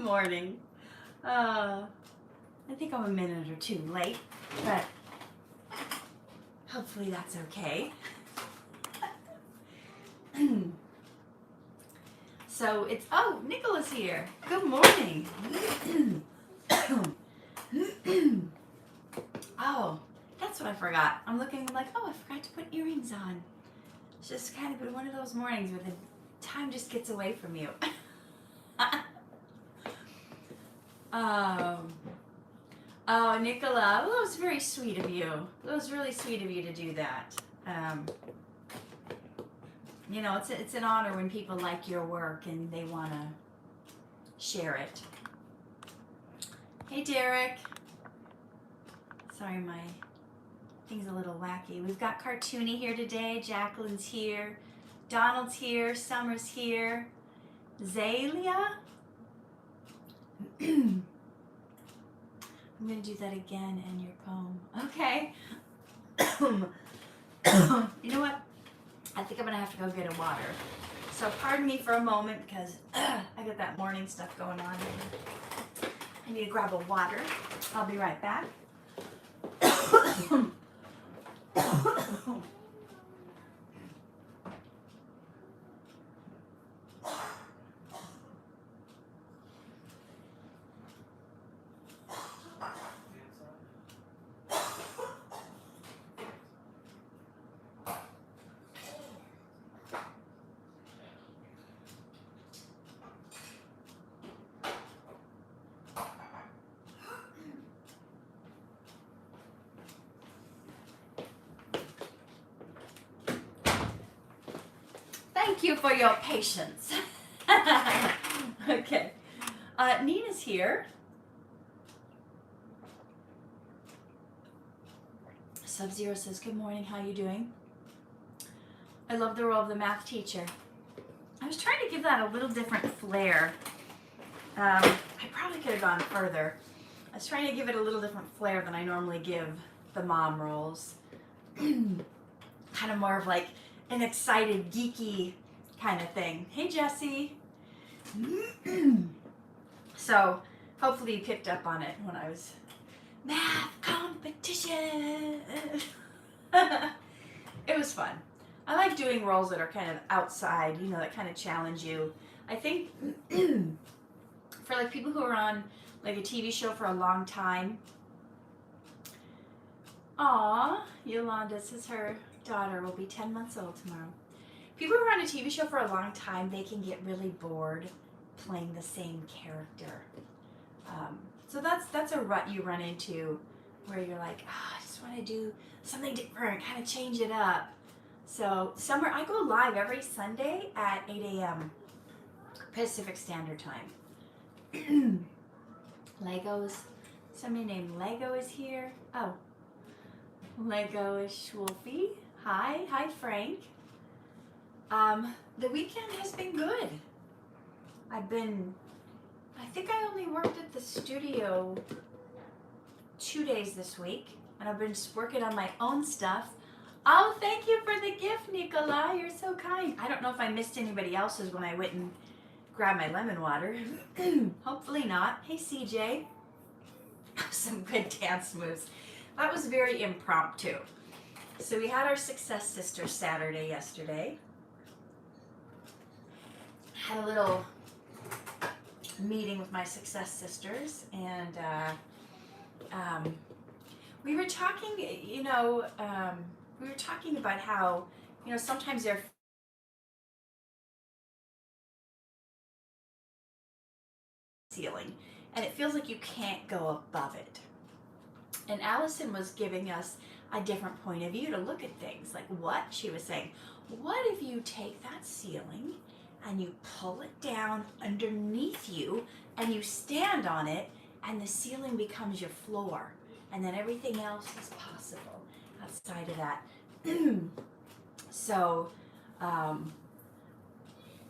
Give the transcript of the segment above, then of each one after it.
morning. I think I'm a minute or two late, but hopefully that's okay. So it's, oh, Nicola's here. Good morning. Oh, that's what I forgot. I'm looking like, oh, I forgot to put earrings on. It's just kind of been one of those mornings where the time just gets away from you. Oh, Nicola, well, that was very sweet of you. It was really sweet of you to do that. You know, it's an honor when people like your work and they want to share it. Hey, Derek. Sorry, my thing's a little wacky. We've got Cartoony here today. Jacqueline's here. Donald's here. Summer's here. Zalia. I'm going to do that again in your poem. Okay. You know what? I think I'm going to have to go get a water. So pardon me for a moment because I got that morning stuff going on. I need to grab a water. I'll be right back. Thank you for your patience. Okay. Nina's here. Sub-Zero says, good morning, how you doing? I love the role of the math teacher. I was trying to give that a little different flair. I probably could have gone further. I was trying to give it a little different flair than I normally give the mom roles. Kind of more of like an excited, geeky kind of thing. Hey, Jessie. So hopefully you picked up on it when I was math competition. It was fun. I like doing roles that are kind of outside, you know, that kind of challenge you. I think for like people who are on like a TV show for a long time. Aw, Yolanda says her daughter will be 10 months old tomorrow. People who are on a TV show for a long time, they can get really bored playing the same character. So that's a rut you run into where you're like, I just want to do something different, kind of change it up. So I go live every Sunday at 8 a.m. Pacific Standard Time. Legos. Somebody named Lego is here. Oh. Lego is Schwolfie. Hi Frank. The weekend has been good. I think I only worked at the studio 2 days this week, and I've been just working on my own stuff. Oh, thank you for the gift, Nicola. You're so kind. I don't know if I missed anybody else's when I went and grabbed my lemon water. Hopefully not. Hey, CJ. Some good dance moves. That was very impromptu. So we had our Success Sisters Saturday yesterday. Had a little meeting with my Success Sisters, and we were talking, we were talking about how, sometimes they're ceiling, and it feels like you can't go above it. And Allison was giving us a different point of view to look at things. Like what? She was saying, what if you take that ceiling and you pull it down underneath you and you stand on it and the ceiling becomes your floor, and then everything else is possible outside of that. So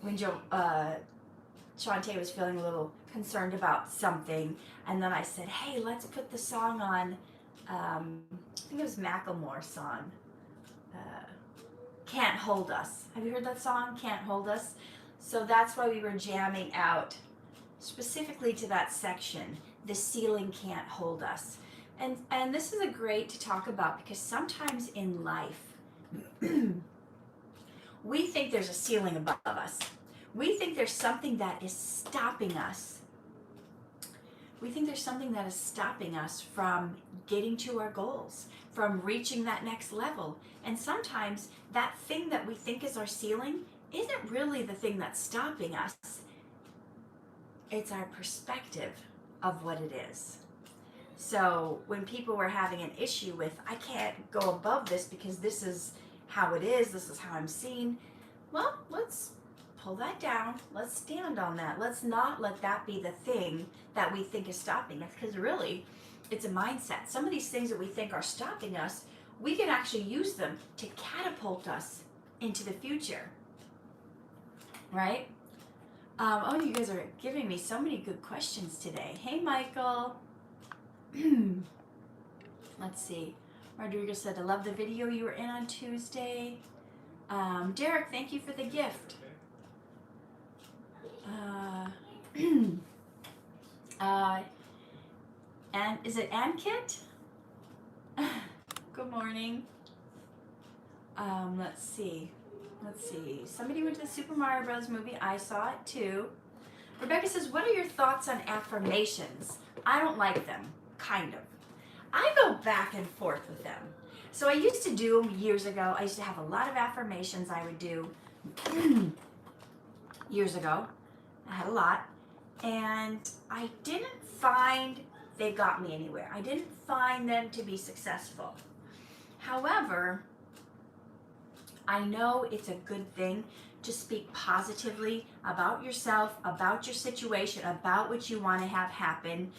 when Shantae was feeling a little concerned about something, and then I said, hey, let's put the song on, I think it was Macklemore's song, Can't Hold Us. Have you heard that song, Can't Hold Us? So that's why we were jamming out specifically to that section, the ceiling can't hold us. And this is a great to talk about because sometimes in life we think there's a ceiling above us. We think there's something that is stopping us. We think there's something that is stopping us from getting to our goals, from reaching that next level. And sometimes that thing that we think is our ceiling isn't really the thing that's stopping us. It's our perspective of what it is. So when people were having an issue with, I can't go above this because this is how it is, this is how I'm seen, well, let's pull that down. Let's stand on that. Let's not let that be the thing that we think is stopping us, because really, it's a mindset. Some of these things that we think are stopping us, we can actually use them to catapult us into the future, right? Oh, you guys are giving me so many good questions today. Hey, Michael. Let's see. Rodrigo said, I love the video you were in on Tuesday. Derek, thank you for the gift. And is it Ankit? Good morning. Let's see. Somebody went to the Super Mario Bros. Movie. I saw it too. Rebecca says, what are your thoughts on affirmations? I don't like them, kind of. I go back and forth with them. So I used to do them years ago. I used to have a lot of affirmations I would do years ago. I had a lot. And I didn't find they got me anywhere. I didn't find them to be successful. However, I know it's a good thing to speak positively about yourself, about your situation, about what you want to have happen.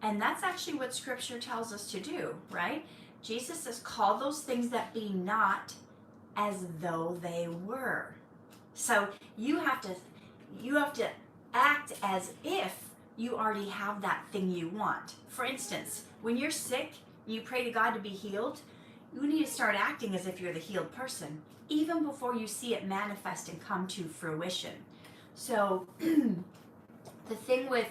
And that's actually what Scripture tells us to do, right? Jesus says, call those things that be not as though they were. So you have to act as if you already have that thing you want. For instance, when you're sick, you pray to God to be healed, you need to start acting as if you're the healed person, even before you see it manifest and come to fruition. So the thing with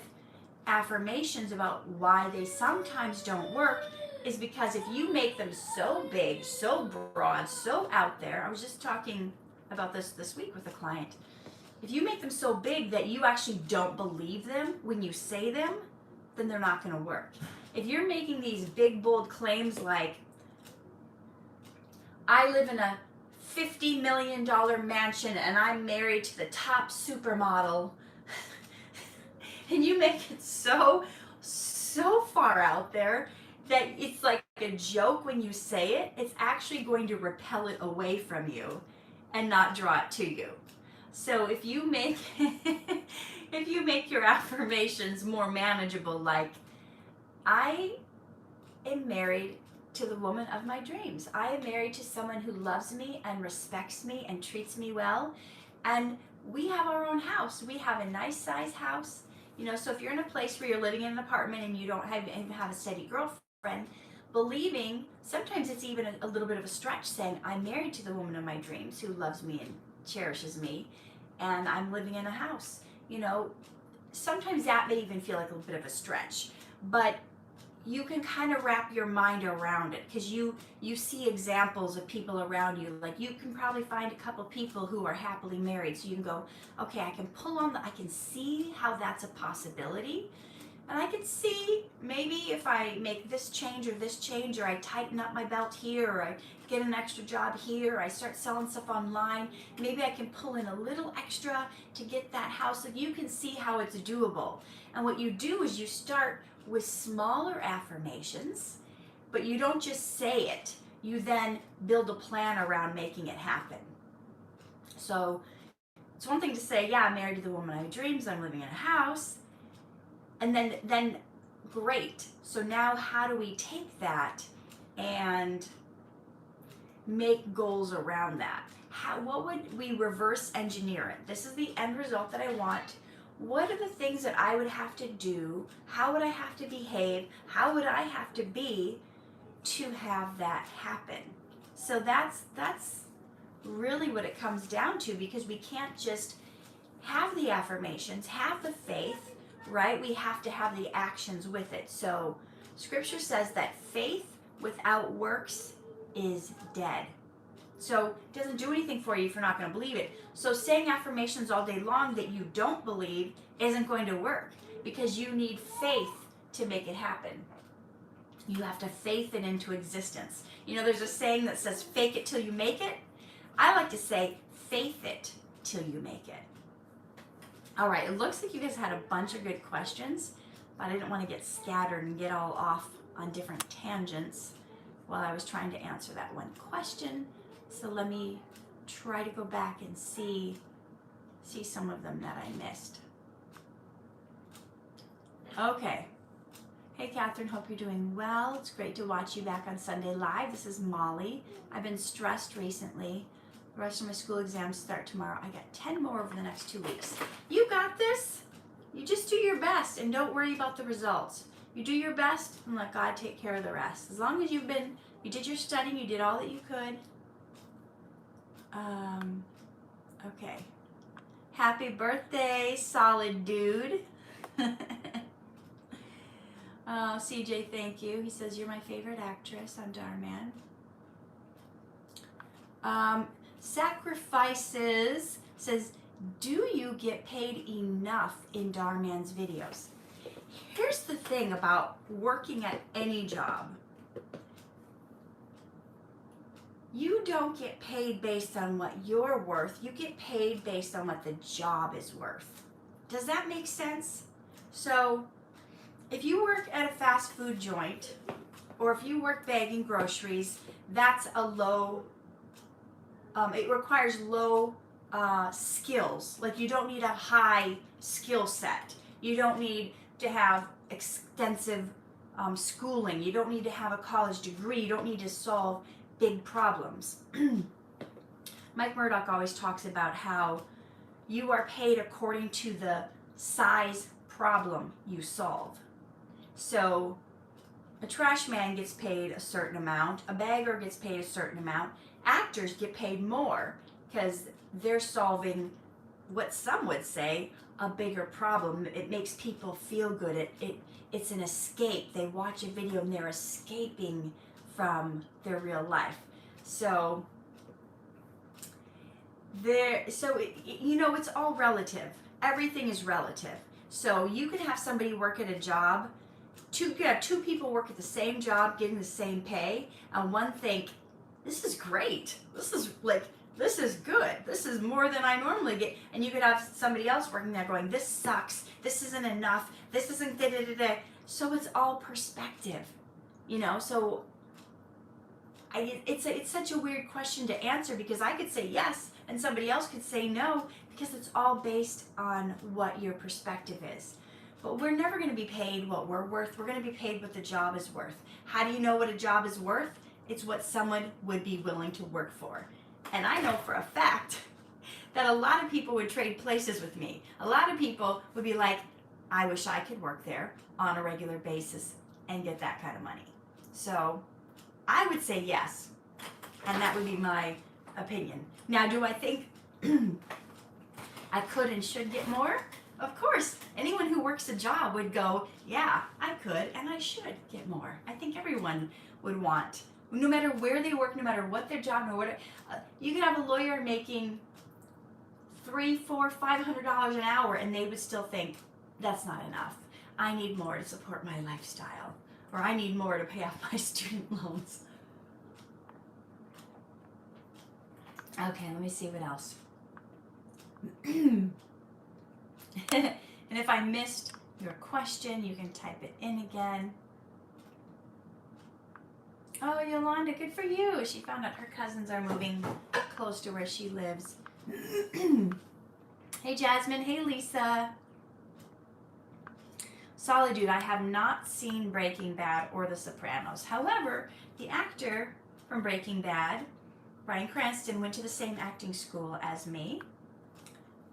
affirmations about why they sometimes don't work is because if you make them so big, so broad, so out there, I was just talking about this week with a client. If you make them so big that you actually don't believe them when you say them, then they're not going to work. If you're making these big, bold claims like, I live in a $50 million mansion and I'm married to the top supermodel, and you make it so far out there that it's like a joke when you say it, it's actually going to repel it away from you and not draw it to you. So if you make your affirmations more manageable, like, I am married to the woman of my dreams. I am married to someone who loves me and respects me and treats me well. And we have our own house. We have a nice size house. You know, so if you're in a place where you're living in an apartment and you don't have a steady girlfriend, believing, sometimes it's even a little bit of a stretch, saying, I'm married to the woman of my dreams who loves me and cherishes me, and I'm living in a house. You know, sometimes that may even feel like a little bit of a stretch, but you can kind of wrap your mind around it because you see examples of people around you. Like, you can probably find a couple people who are happily married, so you can go, okay, I can see how that's a possibility, and I can see maybe if I make this change, or I tighten up my belt here, or I get an extra job here, or I start selling stuff online, maybe I can pull in a little extra to get that house. So you can see how it's doable. And what you do is you start with smaller affirmations, but you don't just say it. You then build a plan around making it happen. So it's one thing to say, yeah, I'm married to the woman of my dreams, I'm living in a house, and then great. So now how do we take that and make goals around that? What would we reverse engineer it? This is the end result that I want. What are the things that I would have to do? How would I have to behave? How would I have to be to have that happen? So that's really what it comes down to, because we can't just have the affirmations, have the faith, right? We have to have the actions with it. So scripture says that faith without works is dead. So it doesn't do anything for you if you're not going to believe it. So saying affirmations all day long that you don't believe isn't going to work, because you need faith to make it happen. You have to faith it into existence. You know, there's a saying that says, fake it till you make it. I like to say, faith it till you make it. All right, it looks like you guys had a bunch of good questions, but I didn't want to get scattered and get all off on different tangents while I was trying to answer that one question. So let me try to go back and see some of them that I missed. Okay. Hey Catherine, hope you're doing well. It's great to watch you back on Sunday Live. This is Molly. I've been stressed recently. The rest of my school exams start tomorrow. I got 10 more over the next 2 weeks. You got this. You just do your best and don't worry about the results. You do your best and let God take care of the rest. As long as you did your studying, you did all that you could. Okay. Happy birthday, solid dude. Oh, CJ, thank you. He says, you're my favorite actress on Darman. Sacrifices says, do you get paid enough in Darman's videos? Here's the thing about working at any job. You don't get paid based on what you're worth. You get paid based on what the job is worth. Does that make sense? So if you work at a fast food joint, or if you work bagging groceries, that's a low, it requires low skills. Like, you don't need a high skill set. You don't need to have extensive schooling. You don't need to have a college degree. You don't need to solve big problems. Mike Murdoch always talks about how you are paid according to the size problem you solve. So a trash man gets paid a certain amount, a bagger gets paid a certain amount, actors get paid more because they're solving what some would say a bigger problem. It makes people feel good. It's an escape. They watch a video and they're escaping from their real life. So it's all relative. Everything is relative. So you can have somebody work at a job, two people work at the same job getting the same pay, and one think, this is great. This is good. This is more than I normally get. And you could have somebody else working there going, this sucks. This isn't enough. This isn't da-da-da-da. So it's all perspective, so it's such a weird question to answer, because I could say yes and somebody else could say no, because it's all based on what your perspective is. But we're never going to be paid what we're worth. We're going to be paid what the job is worth. How do you know what a job is worth? It's what someone would be willing to work for. And I know for a fact that a lot of people would trade places with me. A lot of people would be like, I wish I could work there on a regular basis and get that kind of money. So I would say yes, and that would be my opinion. Now, do I think I could and should get more? Of course. Anyone who works a job would go, yeah, I could and I should get more. I think everyone would want, no matter where they work, no matter what their job, no matter you could have a lawyer making $300, $400, $500 an hour, and they would still think, that's not enough. I need more to support my lifestyle, or I need more to pay off my student loans. Okay, let me see what else. And if I missed your question, you can type it in again. Oh, Yolanda, good for you. She found out her cousins are moving close to where she lives. Hey, Jasmine. Hey, Lisa. Solid dude, I have not seen Breaking Bad or The Sopranos. However, the actor from Breaking Bad, Bryan Cranston, went to the same acting school as me.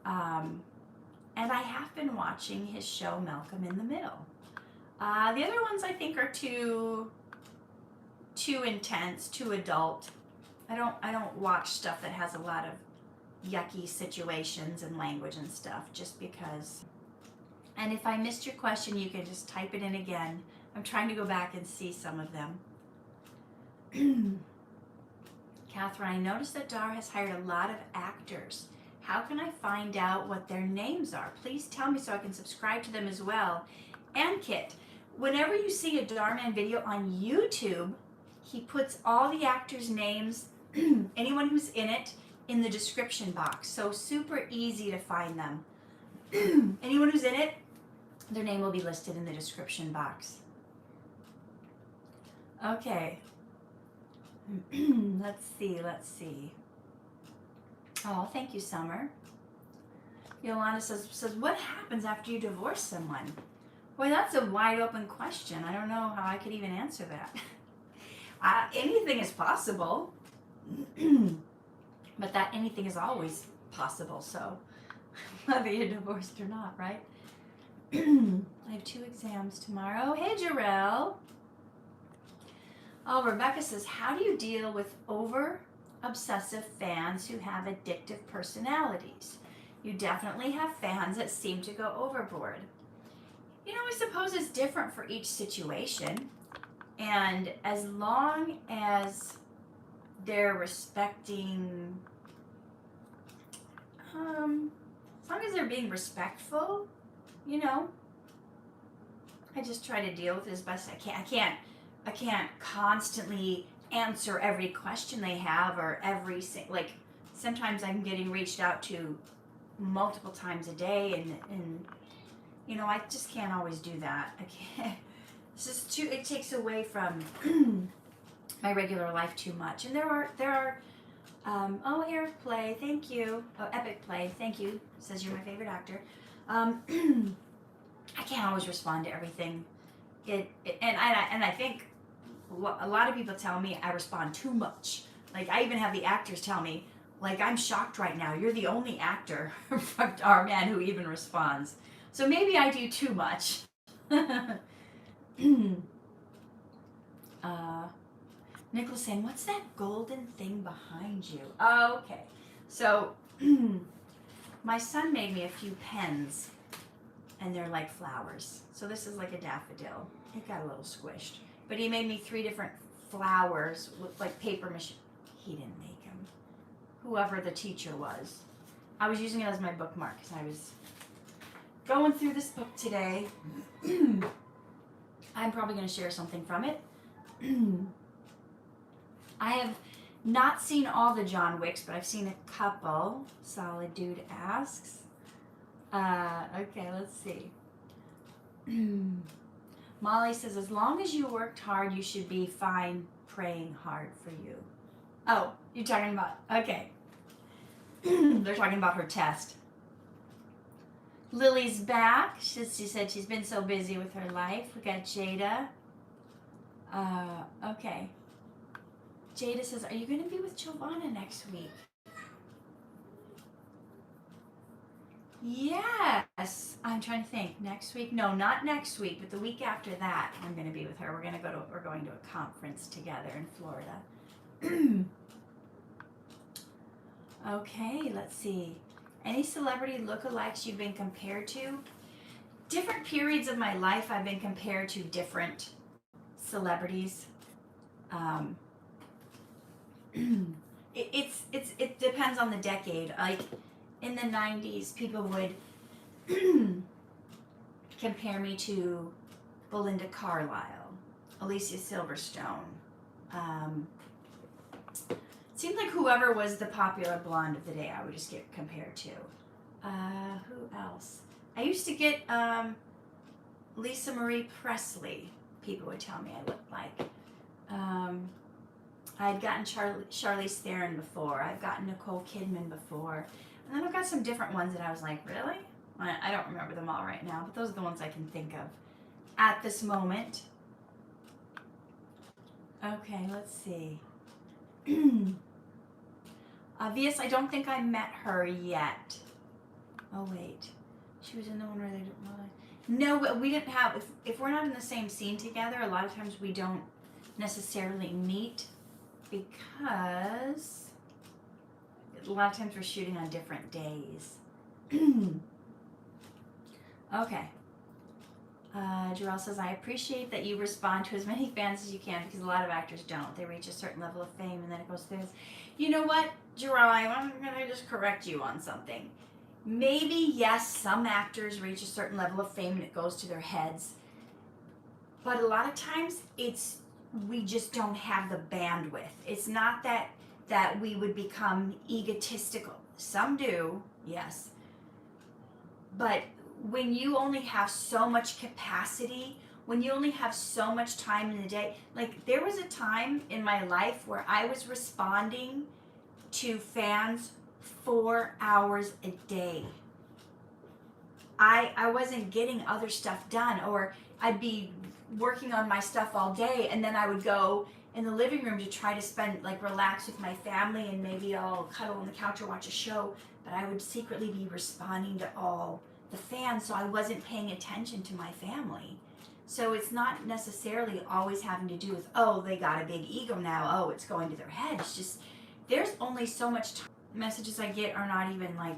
And I have been watching his show, Malcolm in the Middle. The other ones I think are too intense, too adult. I don't watch stuff that has a lot of yucky situations and language and stuff, just because And if I missed your question, you can just type it in again. I'm trying to go back and see some of them. Catherine, I noticed that Dar has hired a lot of actors. How can I find out what their names are? Please tell me so I can subscribe to them as well. And Kit, whenever you see a Darman video on YouTube, he puts all the actors' names, anyone who's in it, in the description box. So super easy to find them. Anyone who's in it, their name will be listed in the description box. Okay. Let's see. Oh, thank you, Summer. Yolanda says, what happens after you divorce someone? Boy, that's a wide open question. I don't know how I could even answer that. Anything is possible. But that anything is always possible, so whether you're divorced or not, right? I have 2 exams tomorrow. Hey, Jarrell. Oh, Rebecca says, how do you deal with over-obsessive fans who have addictive personalities? You definitely have fans that seem to go overboard. You know, I suppose it's different for each situation. And as long as they're respecting, as long as they're being respectful, you know, I just try to deal with it as best I can. I can't constantly answer every question they have or like sometimes I'm getting reached out to multiple times a day and you know, I just can't always do that. I can't. It's just it takes away from my regular life too much. And there are oh, Eric Play, thank you. Oh, Epic Play, thank you. Says you're my favorite actor. I can't always respond to everything. And I think a lot of people tell me I respond too much. Like I even have the actors tell me, like, I'm shocked right now. You're the only actor from Darman who even responds. So maybe I do too much. Nicholas saying, what's that golden thing behind you? Oh, okay. So my son made me a few pens and they're like flowers. So this is like a daffodil. It got a little squished. But he made me 3 different flowers with like paper mache. He didn't make them. Whoever the teacher was. I was using it as my bookmark because I was going through this book today. I'm probably going to share something from it. I have not seen all the John Wicks, but I've seen a couple. Solid Dude asks. Okay, let's see. Molly says, as long as you worked hard, you should be fine praying hard for you. Oh, you're talking about, okay. They're talking about her test. Lily's back. She said she's been so busy with her life. We got Jada. Okay. Jada says, are you going to be with Giovanna next week? Yes. I'm trying to think. Next week? No, not next week, but the week after that, I'm going to be with her. We're going to a conference together in Florida. Okay, let's see. Any celebrity lookalikes you've been compared to? Different periods of my life, I've been compared to different celebrities. It depends on the decade. Like in the 90s, people would compare me to Belinda Carlisle, Alicia Silverstone. It seemed like whoever was the popular blonde of the day, I would just get compared to. Who else? I used to get Lisa Marie Presley. People would tell me I looked like. I had gotten Charlize Theron before. I've gotten Nicole Kidman before. And then I've got some different ones that I was like, really? I don't remember them all right now, but those are the ones I can think of at this moment. Okay, let's see. Obvious, I don't think I met her yet. Oh, wait. She was in the one where they didn't really... No, we didn't have... If we're not in the same scene together, a lot of times we don't necessarily meet because a lot of times we're shooting on different days. Okay. Jarrell says, I appreciate that you respond to as many fans as you can because a lot of actors don't. They reach a certain level of fame and then it goes through this. You know what, Jarrell, I'm going to just correct you on something. Maybe, yes, some actors reach a certain level of fame and it goes to their heads. But a lot of times we just don't have the bandwidth. It's not that we would become egotistical. Some do, yes. But when you only have so much capacity, when you only have so much time in the day, like there was a time in my life where I was responding to fans 4 hours a day. I wasn't getting other stuff done, or I'd be working on my stuff all day and then I would go in the living room to try to spend, like, relax with my family and maybe I'll cuddle on the couch or watch a show, but I would secretly be responding to all the fans, so I wasn't paying attention to my family. So it's not necessarily always having to do with, oh, they got a big ego now, oh, it's going to their head. It's just, there's only so much time. Messages I get are not even like,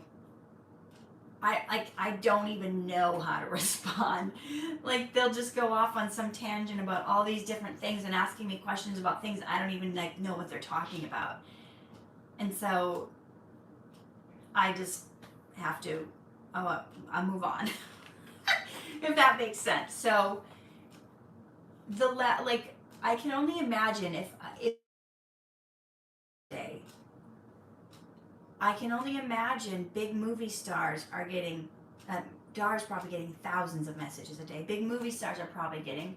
I don't even know how to respond. Like they'll just go off on some tangent about all these different things and asking me questions about things I don't even like know what they're talking about. And so I just have to I move on. If that makes sense. So like I can only imagine if day, I can only imagine big movie stars are getting, Dar's probably getting thousands of messages a day. Big movie stars are probably getting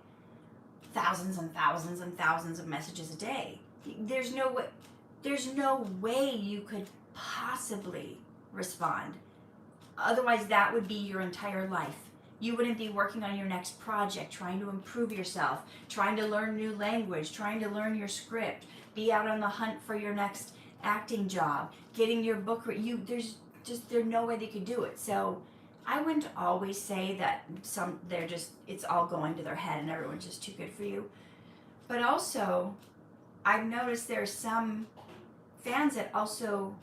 thousands and thousands and thousands of messages a day. There's no way you could possibly respond. Otherwise, that would be your entire life. You wouldn't be working on your next project, trying to improve yourself, trying to learn new language, trying to learn your script, be out on the hunt for your next acting job, getting your book. There's no way they could do it. So I wouldn't always say that it's all going to their head and everyone's just too good for you. But also, I've noticed there's some fans that also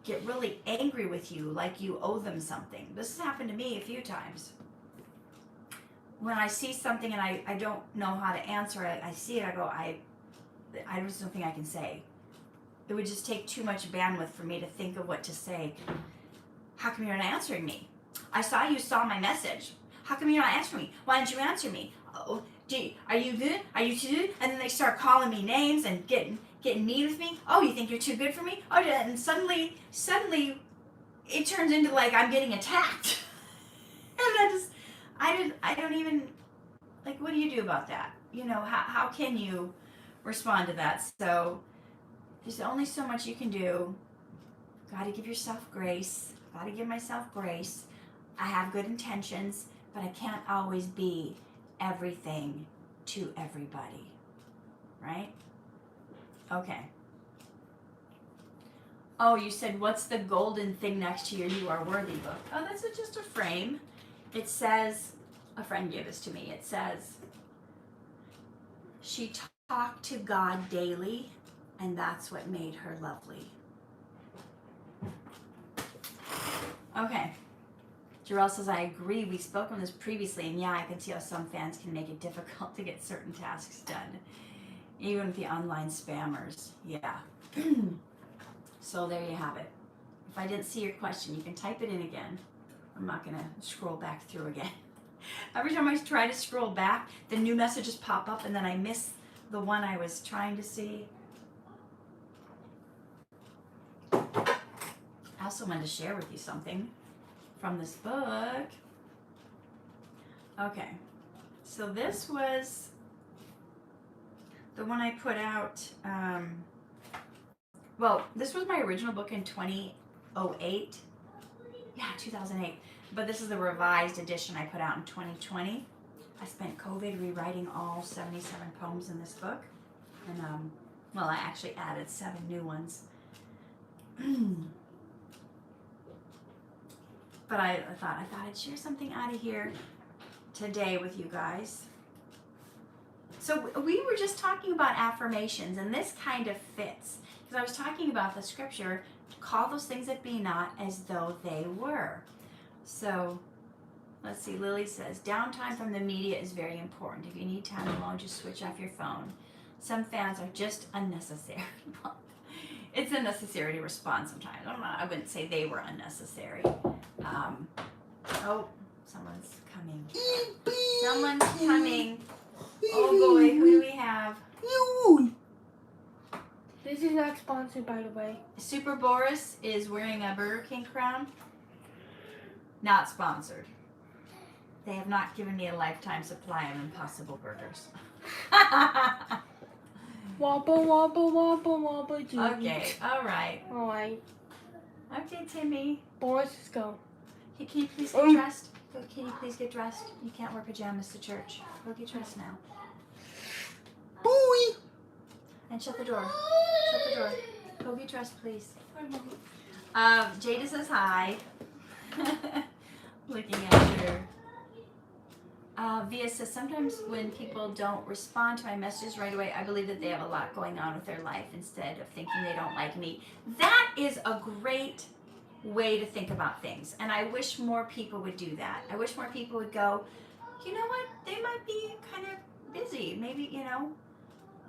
get really angry with you, like you owe them something. This has happened to me a few times. When I see something and I don't know how to answer it, I see it, I go, I just don't think I can say. It would just take too much bandwidth for me to think of what to say. How come you're not answering me? I saw you saw my message. How come you're not answering me? Why didn't you answer me? Oh, gee, are you good? Are you too good? And then they start calling me names and getting mean with me. Oh, you think you're too good for me? Oh, and suddenly it turns into like I'm getting attacked. And I don't even, like, what do you do about that? You know, how can you respond to that? So there's only so much you can do. Gotta give yourself grace. Gotta give myself grace. I have good intentions, but I can't always be everything to everybody. Right? Okay. Oh, you said, what's the golden thing next to your You Are Worthy book? Oh, that's just a frame. It says, a friend gave this to me. It says, she talked to God daily, and that's what made her lovely. Okay. Jarrell says, I agree. We spoke on this previously, and yeah, I can see how some fans can make it difficult to get certain tasks done. Even with the online spammers. Yeah. So there you have it. If I didn't see your question, you can type it in again. I'm not going to scroll back through again. Every time I try to scroll back, the new messages pop up, and then I miss the one I was trying to see. I also wanted to share with you something from this book. Okay, so this was the one I put out, well, this was my original book in 2008. Yeah, 2008. But this is the revised edition I put out in 2020. I spent COVID rewriting all 77 poems in this book. And, well, I actually added 7 new ones. But I thought I'd share something out of here today with you guys. So we were just talking about affirmations, and this kind of fits. Because I was talking about the scripture, call those things that be not as though they were. So Let's see, Lily says, downtime from the media is very important. If you need time alone, just switch off your phone. Some fans are just unnecessary. It's unnecessary to respond sometimes. I wouldn't say they were unnecessary. Oh, someone's coming. Someone's coming. Oh boy, who do we have? This is not sponsored, by the way. Super Boris is wearing a Burger King crown. Not sponsored. They have not given me a lifetime supply of Impossible Burgers. Wobble, wobble, wobble, wobble, jeans. Okay, alright. Alright. Okay, Timmy. Boris, let's go. Hey, can you please get dressed? Can you please get dressed? You can't wear pajamas to church. Go get dressed now. Boy. And shut the door. Shut the door. Go get dressed, please. Jada says hi. Looking at her. Via says, sometimes when people don't respond to my messages right away, I believe that they have a lot going on with their life instead of thinking they don't like me. That is a great way to think about things. And I wish more people would do that. I wish more people would go, you know what, they might be kind of busy. Maybe,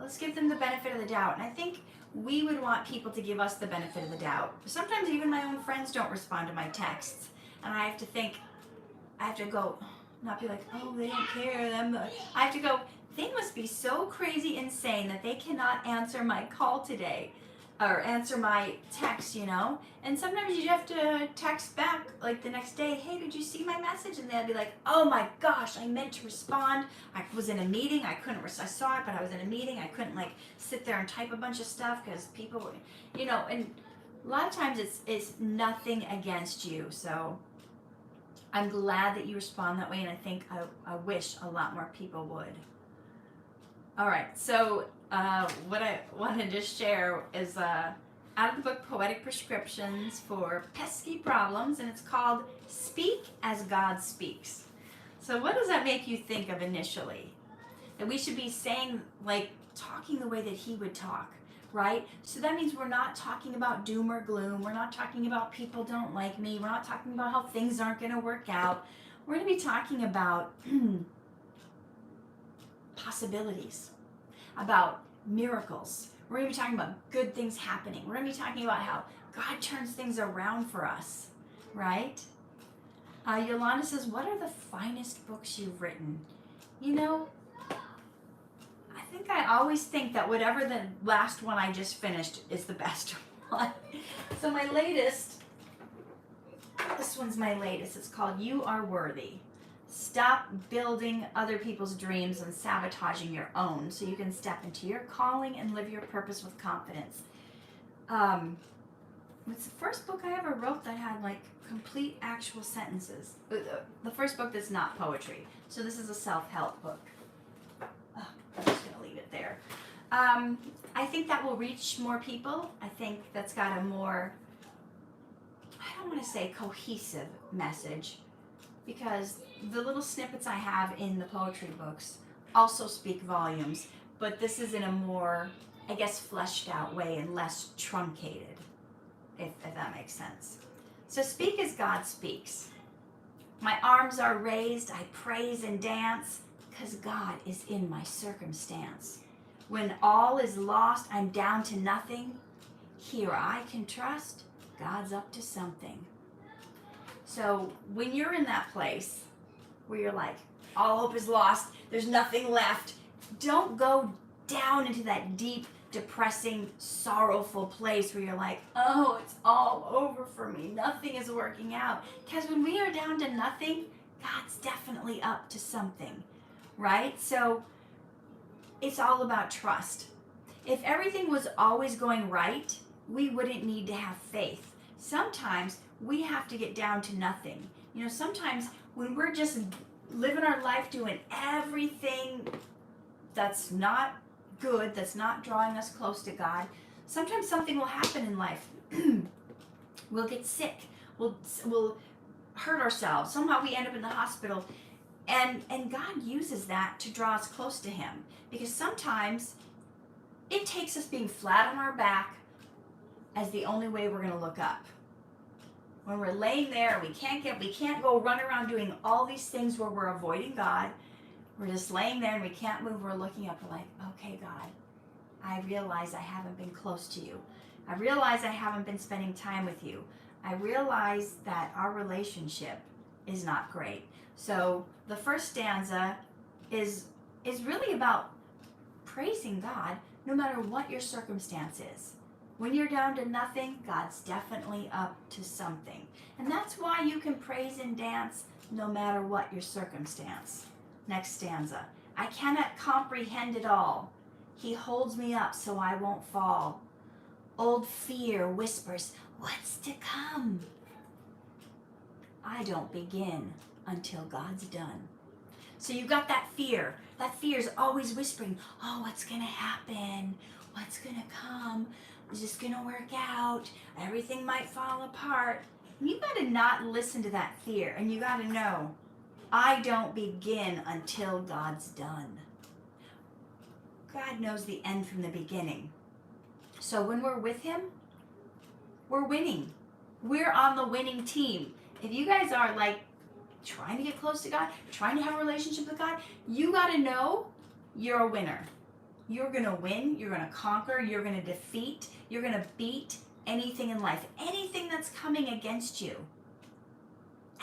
let's give them the benefit of the doubt. And I think we would want people to give us the benefit of the doubt. Sometimes even my own friends don't respond to my texts. And I have to go, not be like, oh, they don't care. I have to go, they must be so crazy insane that they cannot answer my call today or answer my text, And sometimes you have to text back like the next day, hey, did you see my message? And they'll be like, oh my gosh, I meant to respond. I was in a meeting. I saw it, but I was in a meeting. I couldn't sit there and type a bunch of stuff because people were, and a lot of times it's nothing against you. So I'm glad that you respond that way, and I think I wish a lot more people would. All right, so what I wanted to share is out of the book Poetic Prescriptions for Pesky Problems, and it's called Speak as God Speaks. So what does that make you think of initially? That we should be saying, talking the way that he would talk, right? So that means we're not talking about doom or gloom. We're not talking about people don't like me. We're not talking about how things aren't going to work out. We're going to be talking about possibilities, about miracles. We're going to be talking about good things happening. We're going to be talking about how God turns things around for us, right? Yolanda says, what are the finest books you've written? I think I always think that whatever the last one I just finished is the best one. So my latest, this one's my latest. It's called You Are Worthy. Stop building other people's dreams and sabotaging your own so you can step into your calling and live your purpose with confidence. It's the first book I ever wrote that had complete actual sentences. The first book that's not poetry. So this is a self-help book. I'm just going to leave it there. I think that will reach more people. I think that's got a more, I don't want to say cohesive message, because the little snippets I have in the poetry books also speak volumes, but this is in a more, I guess, fleshed out way and less truncated, if that makes sense. So speak as God speaks. My arms are raised, I praise and dance, because God is in my circumstance. When all is lost, I'm down to nothing. Here I can trust God's up to something. So when you're in that place where you're like, all hope is lost, there's nothing left, don't go down into that deep, depressing, sorrowful place where you're like, oh, it's all over for me. Nothing is working out. Because when we are down to nothing, God's definitely up to something. Right? So it's all about trust. If everything was always going right, we wouldn't need to have faith. Sometimes we have to get down to nothing. Sometimes when we're just living our life doing everything that's not good, that's not drawing us close to God, sometimes something will happen in life. We'll get sick. We'll hurt ourselves. Somehow we end up in the hospital. And God uses that to draw us close to him. Because sometimes it takes us being flat on our back as the only way we're going to look up. when we're laying there, we can't go run around doing all these things where we're avoiding God. We're just laying there and we can't move. We're looking up. We're like, okay, God, I realize I haven't been close to you. I realize I haven't been spending time with you. I realize that our relationship is not great. So the first stanza is really about praising God no matter what your circumstance is. When you're down to nothing, God's definitely up to something. And that's why you can praise and dance no matter what your circumstance. Next stanza. I cannot comprehend it all. He holds me up so I won't fall. Old fear whispers, what's to come? I don't begin until God's done. So you've got that fear. That fear is always whispering, oh, what's going to happen? What's going to come? Is this going to work out? Everything might fall apart. And you got to not listen to that fear. And you got to know, I don't begin until God's done. God knows the end from the beginning. So when we're with him, we're winning. We're on the winning team. If you guys are like trying to get close to God, trying to have a relationship with God, you got to know you're a winner. You're going to win. You're going to conquer. You're going to defeat. You're going to beat anything in life. Anything that's coming against you.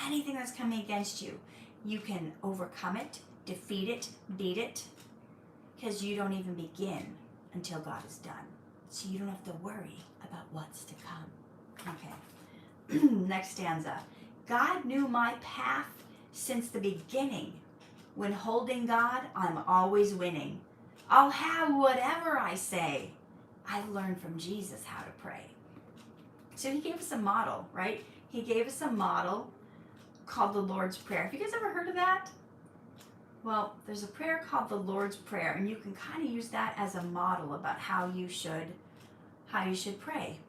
Anything that's coming against you. You can overcome it, defeat it, beat it. Because you don't even begin until God is done. So you don't have to worry about what's to come. Okay. Next stanza. God knew my path since the beginning. When holding God, I'm always winning. I'll have whatever I say. I learned from Jesus how to pray. So he gave us a model, right? He gave us a model called the Lord's Prayer. Have you guys ever heard of that? Well, there's a prayer called the Lord's Prayer, and you can kind of use that as a model about how you should pray.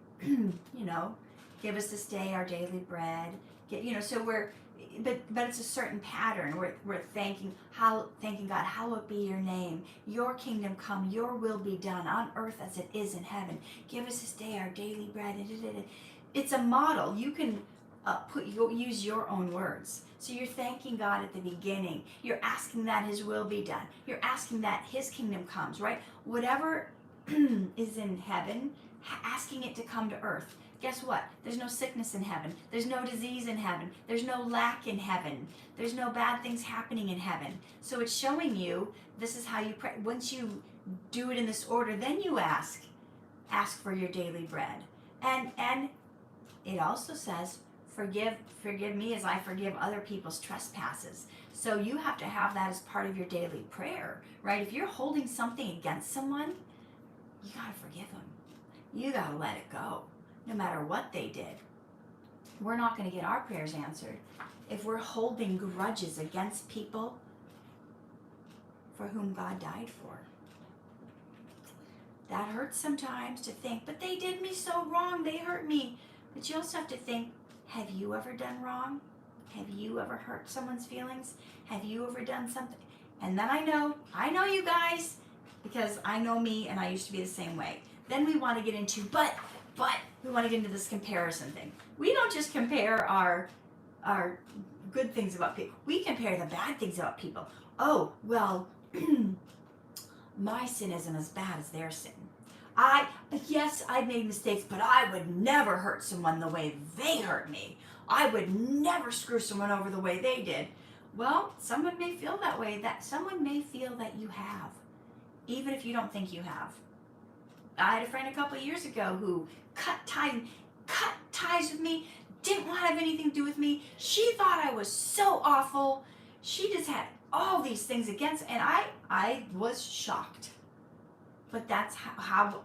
Give us this day our daily bread. But it's a certain pattern. We're thanking God, hallowed be your name. Your kingdom come, your will be done on earth as it is in heaven. Give us this day our daily bread. It's a model. You can use your own words. So you're thanking God at the beginning. You're asking that his will be done. You're asking that his kingdom comes, right? Whatever is in heaven, asking it to come to earth. Guess what? There's no sickness in heaven. There's no disease in heaven. There's no lack in heaven. There's no bad things happening in heaven. So it's showing you this is how you pray. Once you do it in this order, then you ask for your daily bread. And it also says, forgive me as I forgive other people's trespasses. So you have to have that as part of your daily prayer, right? If you're holding something against someone, you got to forgive them. You got to let it go, no matter what they did. We're not going to get our prayers answered if we're holding grudges against people for whom God died for. That hurts sometimes to think, but they did me so wrong, they hurt me. But you also have to think, have you ever done wrong? Have you ever hurt someone's feelings? Have you ever done something? And then I know you guys, because I know me and I used to be the same way. Then we want to get into, but we want to get into this comparison thing. We don't just compare our good things about people. We compare the bad things about people. Oh, well, my sin isn't as bad as their sin. Yes, I've made mistakes, but I would never hurt someone the way they hurt me. I would never screw someone over the way they did. Well, someone may feel that way. That someone may feel that you have, even if you don't think you have. I had a friend a couple of years ago who cut ties with me, didn't want to have anything to do with me. She thought I was so awful. She just had all these things against, and I was shocked. But that's how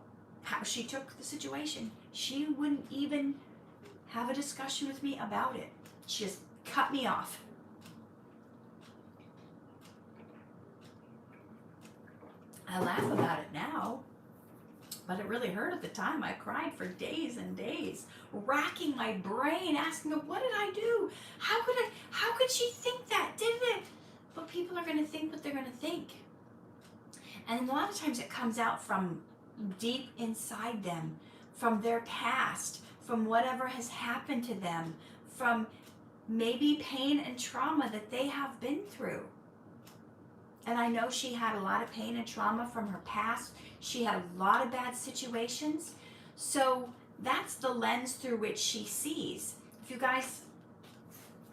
she took the situation. She wouldn't even have a discussion with me about it. She just cut me off. I laugh about it now, but it really hurt at the time. I cried for days and days, racking my brain, asking, what did I do? How could she think that? Didn't it? But people are going to think what they're going to think. And a lot of times it comes out from deep inside them, from their past, from whatever has happened to them, from maybe pain and trauma that they have been through. And I know she had a lot of pain and trauma from her past. She had a lot of bad situations. So that's the lens through which she sees. If you guys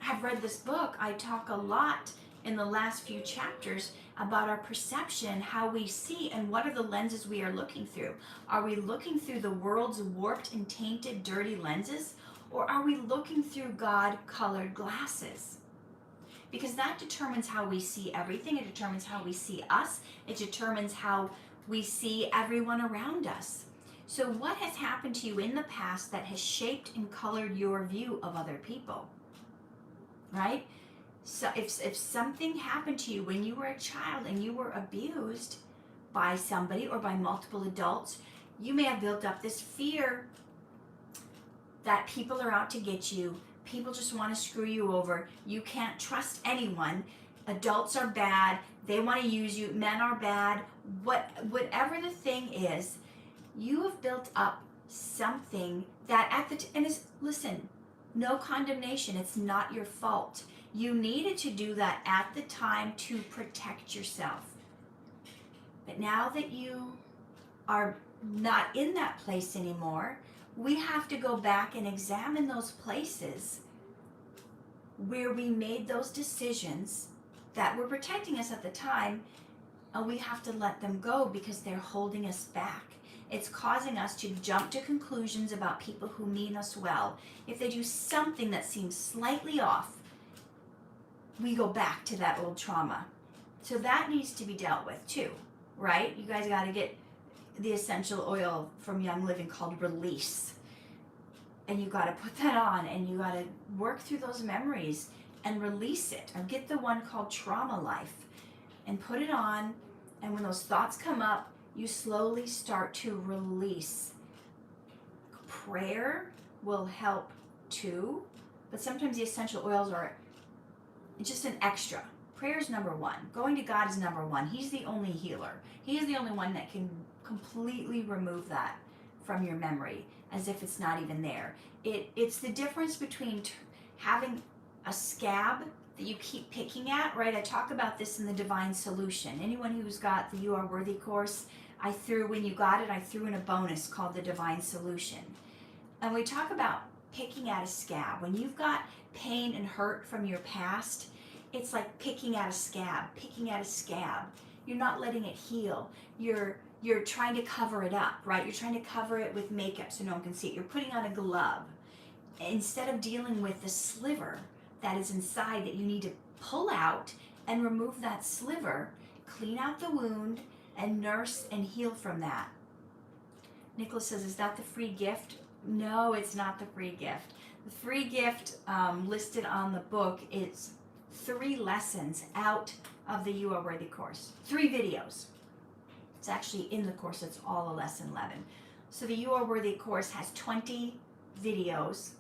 have read this book, I talk a lot in the last few chapters about our perception, how we see, and what are the lenses we are looking through. Are we looking through the world's warped and tainted, dirty lenses, or are we looking through God-colored glasses? Because that determines how we see everything. It determines how we see us. It determines how we see everyone around us. So what has happened to you in the past that has shaped and colored your view of other people? Right? So if something happened to you when you were a child and you were abused by somebody or by multiple adults, you may have built up this fear that people are out to get you. People just want to screw you over. You can't trust anyone. Adults are bad. They want to use you. Men are bad. Whatever the thing is, you have built up something that listen, no condemnation. It's not your fault. You needed to do that at the time to protect yourself. But now that you are not in that place anymore, we have to go back and examine those places where we made those decisions that were protecting us at the time, and we have to let them go because they're holding us back. It's causing us to jump to conclusions about people who mean us well. If they do something that seems slightly off, we go back to that old trauma. So that needs to be dealt with too, right? You guys got to get the essential oil from Young Living called Release. And you got to put that on, and you got to work through those memories and release it. Or get the one called Trauma Life and put it on. And when those thoughts come up, you slowly start to release. Prayer will help too, but sometimes the essential oils are just an extra. Prayer is number one. Going to God is number one. He's the only healer. He is the only one that can completely remove that from your memory as if it's not even there. It's the difference between having a scab that you keep picking at, right? I talk about this in the Divine Solution. Anyone who's got the You Are Worthy course, when you got it, I threw in a bonus called the Divine Solution. And we talk about picking at a scab. When you've got pain and hurt from your past, it's like picking at a scab. You're not letting it heal. You're trying to cover it up, right? You're trying to cover it with makeup so no one can see it. You're putting on a glove instead of dealing with the sliver that is inside that you need to pull out and remove that sliver, clean out the wound, and nurse and heal from that. Nicholas says, is that the free gift? No, it's not the free gift. The free gift listed on the book is 3 lessons out of the You Are Worthy course. 3 videos. It's actually in the course. It's all a lesson 11. So the You Are Worthy course has 20 videos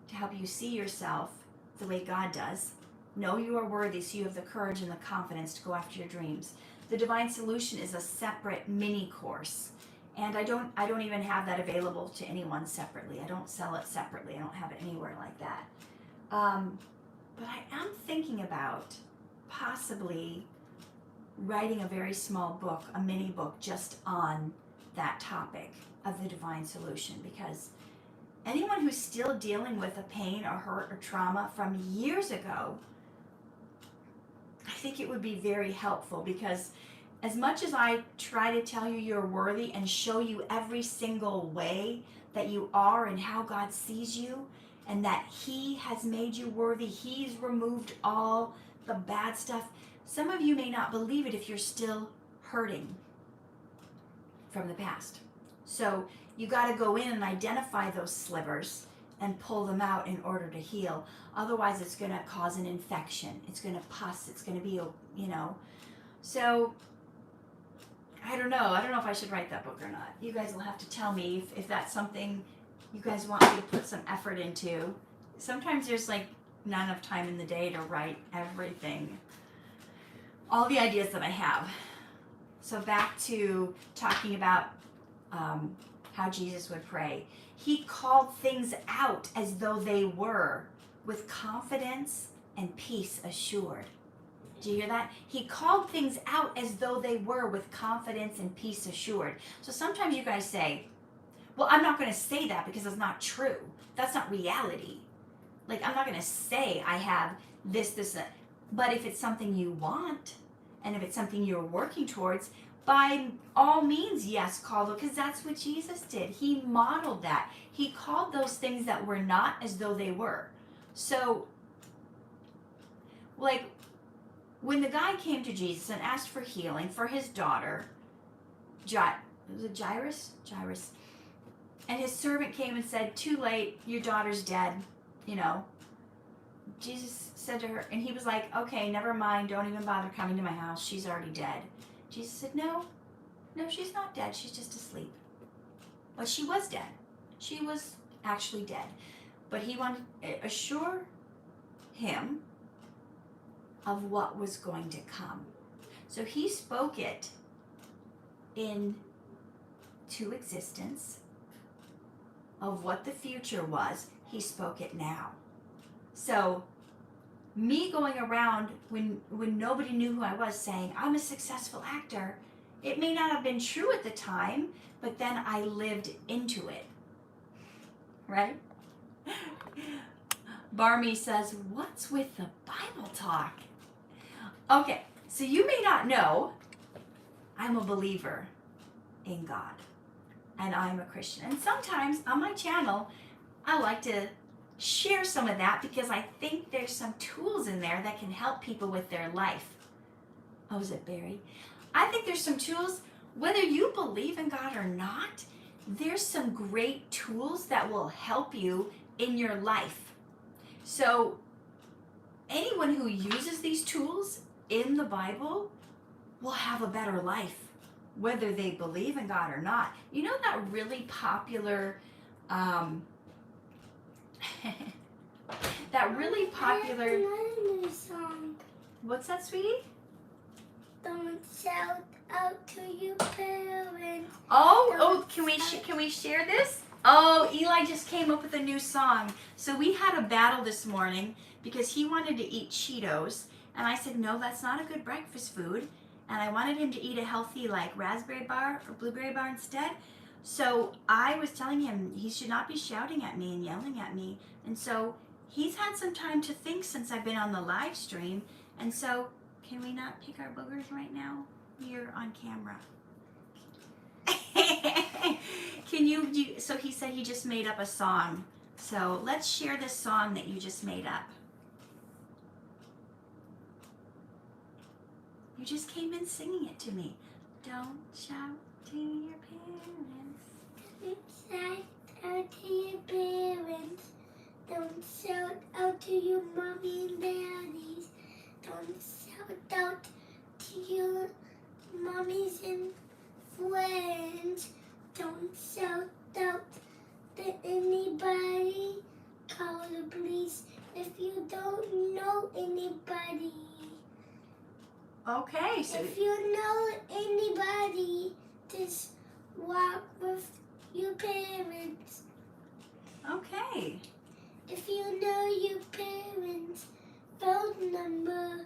to help you see yourself the way God does. Know you are worthy so you have the courage and the confidence to go after your dreams. The Divine Solution is a separate mini course. And I don't even have that available to anyone separately. I don't sell it separately. I don't have it anywhere like that. But I am thinking about possibly writing a very small book, a mini book, just on that topic of the Divine Solution, because anyone who's still dealing with a pain or hurt or trauma from years ago, I think it would be very helpful, because as much as I try to tell you you're worthy and show you every single way that you are and how God sees you and that He has made you worthy, He's removed all the bad stuff, some of you may not believe it if you're still hurting from the past. So you got to go in and identify those slivers and pull them out in order to heal. Otherwise, it's going to cause an infection. It's going to pus. It's going to be, So I don't know. I don't know if I should write that book or not. You guys will have to tell me if that's something you guys want me to put some effort into. Sometimes there's not enough time in the day to write everything. All the ideas that I have. So back to talking about how Jesus would pray. He called things out as though they were with confidence and peace assured. Do you hear that? He called things out as though they were with confidence and peace assured. So sometimes you guys say, well, I'm not going to say that because it's not true. That's not reality. Like, I'm not going to say I have this, that. But if it's something you want, and if it's something you're working towards, by all means, yes, call it, because that's what Jesus did. He modeled that. He called those things that were not as though they were. So, like, when the guy came to Jesus and asked for healing for his daughter, was it Jairus? Jairus. And his servant came and said, too late, your daughter's dead, you know. Jesus said to her, and he was like, okay, never mind, don't even bother coming to my house, she's already dead. Jesus said, no, she's not dead, she's just asleep. But she was dead. She was actually dead. But he wanted to assure him of what was going to come. So he spoke it into existence of what the future was. He spoke it now. So me going around when nobody knew who I was saying, I'm a successful actor, it may not have been true at the time, but then I lived into it. Right? Barmy says, what's with the Bible talk? Okay, so you may not know, I'm a believer in God. And I'm a Christian. And sometimes on my channel, I like to share some of that because I think there's some tools in there that can help people with their life. Oh, is it Barry? I think there's some tools, whether you believe in God or not, there's some great tools that will help you in your life. So anyone who uses these tools in the Bible will have a better life, whether they believe in God or not. You know that really popular, Another song. What's that, sweetie? Don't shout out to your parents. Oh, can we share this? Oh, Eli just came up with a new song. So we had a battle this morning because he wanted to eat Cheetos, and I said, no, that's not a good breakfast food. And I wanted him to eat a healthy, like, raspberry bar or blueberry bar instead. So I was telling him he should not be shouting at me and yelling at me. And so he's had some time to think since I've been on the live stream. And so, can we not pick our boogers right now? You're on camera. So he said he just made up a song. So let's share this song that you just made up. You just came in singing it to me. Don't shout to your parents. Don't shout out to your parents. Don't shout out to your mommy and daddies. Don't shout out to your mommies and friends. Don't shout out to anybody. Call the police if you don't know anybody. Okay, so If you know anybody, just walk with your parents. okay. If you know your parents' phone number,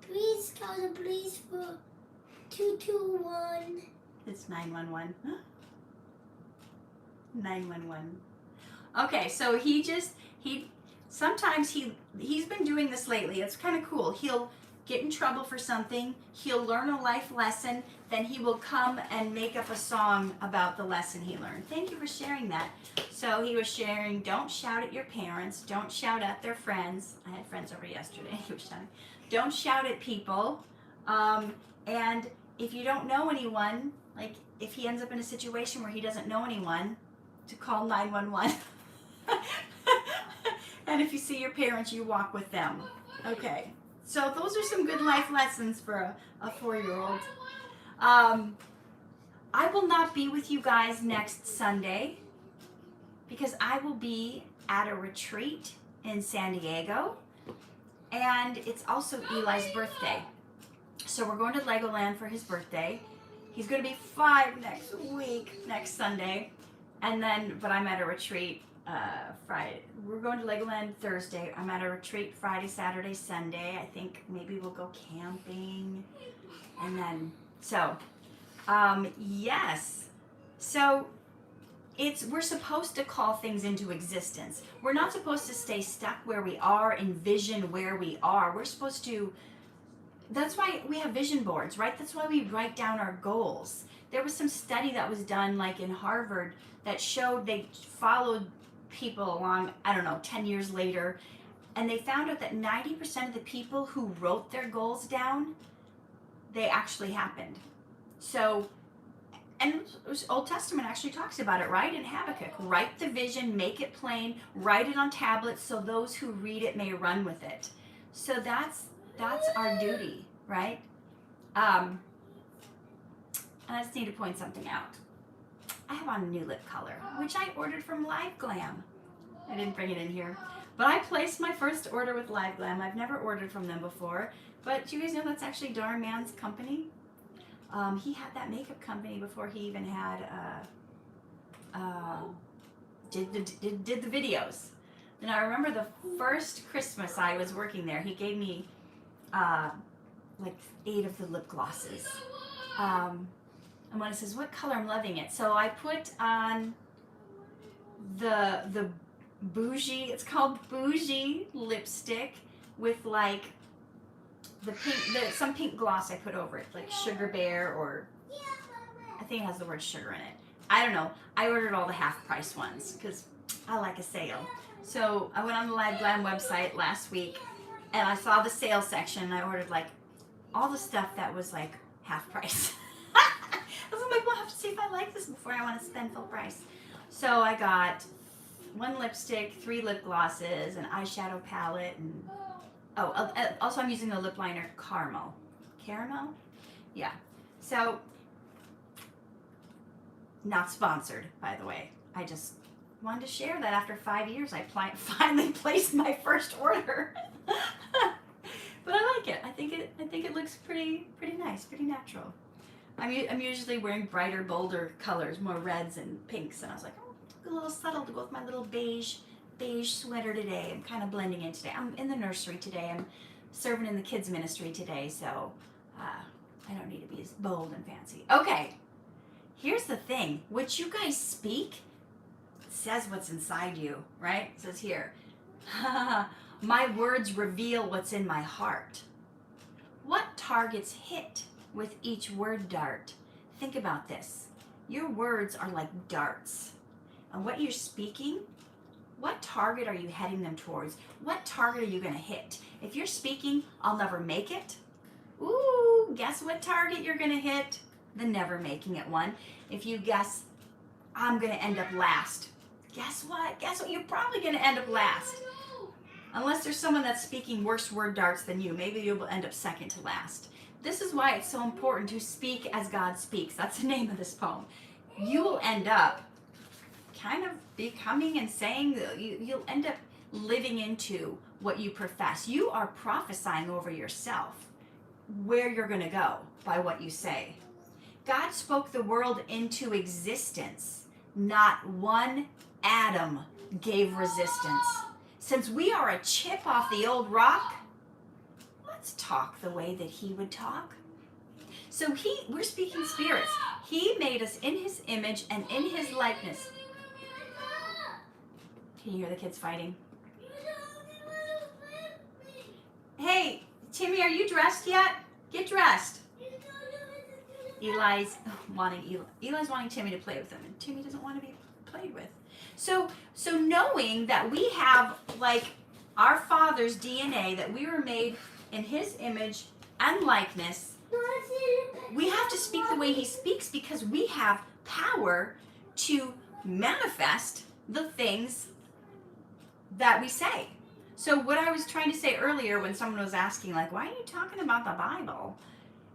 please call the police for 221. It's 911. 911. Okay, so sometimes he's been doing this lately. It's kind of cool. He'll get in trouble for something, he'll learn a life lesson, then he will come and make up a song about the lesson he learned. Thank you for sharing that. So he was sharing, don't shout at your parents, don't shout at their friends. I had friends over yesterday, he was shouting. Don't shout at people. And if you don't know anyone, like if he ends up in a situation where he doesn't know anyone, to call 911. And if you see your parents, you walk with them. Okay. So those are some good life lessons for a 4-year-old. I will not be with you guys next Sunday because I will be at a retreat in San Diego. And it's also Eli's birthday. So we're going to Legoland for his birthday. He's going to be 5 next Sunday. And then, but I'm at a retreat Friday. We're going to Legoland Thursday. I'm at a retreat Friday, Saturday, Sunday. I think maybe we'll go camping. And then, yes. So we're supposed to call things into existence. We're not supposed to stay stuck where we are, envision where we are. We're supposed to, that's why we have vision boards, right? That's why we write down our goals. There was some study that was done like in Harvard that showed they followed people along, I don't know, 10 years later, and they found out that 90% of the people who wrote their goals down, they actually happened. So, and Old Testament actually talks about it, right? In Habakkuk, write the vision, make it plain, write it on tablets so those who read it may run with it. So that's our duty, right? And I just need to point something out. I have on a new lip color, which I ordered from Live Glam. I didn't bring it in here, but I placed my first order with Live Glam. I've never ordered from them before, but do you guys know that's actually Dhar Mann's company? He had that makeup company before he even had did the videos. And I remember the first Christmas I was working there, he gave me like 8 of the lip glosses. And when it says what color, I'm loving it. So I put on the bougie, it's called bougie lipstick with like the pink, some pink gloss I put over it, like Sugar Bear, or I think it has the word sugar in it. I don't know. I ordered all the half price ones because I like a sale. So I went on the Live Glam website last week and I saw the sale section and I ordered like all the stuff that was like half price. I was like, well, I have to see if I like this before I want to spend full price. So I got 1 lipstick, 3 lip glosses, an eyeshadow palette, and also I'm using the lip liner Caramel. Caramel? Yeah. So, not sponsored, by the way. I just wanted to share that after 5 years I finally placed my first order. But I like it. I think it looks pretty nice, pretty natural. I'm usually wearing brighter, bolder colors, more reds and pinks, and I was like, oh, a little subtle to go with my little beige sweater today. I'm kind of blending in today. I'm in the nursery today. I'm serving in the kids ministry today, so I don't need to be as bold and fancy. Okay, here's the thing. What you guys speak says what's inside you, right? It says here, my words reveal what's in my heart. What targets hit with each word dart? Think about this. Your words are like darts. And what you're speaking, what target are you heading them towards? What target are you going to hit? If you're speaking, I'll never make it. Ooh, guess what target you're going to hit? The never making it one. If you guess, I'm going to end up last. Guess what? Guess what? You're probably going to end up last. Unless there's someone that's speaking worse word darts than you. Maybe you'll end up second to last. This is why it's so important to speak as God speaks. That's the name of this poem. You will end up kind of becoming and saying, you'll end up living into what you profess. You are prophesying over yourself where you're going to go by what you say. God spoke the world into existence. Not one atom gave resistance. Since we are a chip off the old rock, let's talk the way that he would talk. So we're speaking spirits. He made us in his image and in his likeness. Can you hear the kids fighting? Hey, Timmy, are you dressed yet? Get dressed. Eli's wanting Timmy to play with him, and Timmy doesn't want to be played with. So knowing that we have like our Father's DNA, that we were made in his image and likeness, we have to speak the way he speaks because we have power to manifest the things that we say. So what I was trying to say earlier when someone was asking, like, why are you talking about the Bible?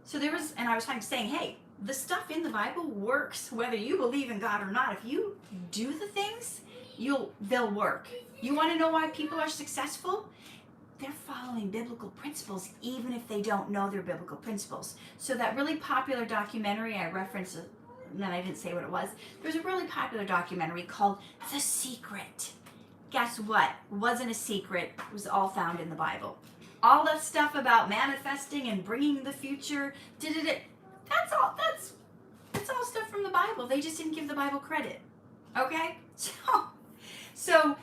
So I was saying, hey, the stuff in the Bible works whether you believe in God or not. If you do the things, they'll work. You want to know why people are successful? They're following biblical principles even if they don't know they're biblical principles. So that really popular documentary I referenced, and then I didn't say what it was. There's a really popular documentary called The Secret. guess what? Wasn't a secret. It was all found in the Bible. All that stuff about manifesting and bringing the future, that's all stuff from the Bible. They just didn't give the Bible credit. Okay? So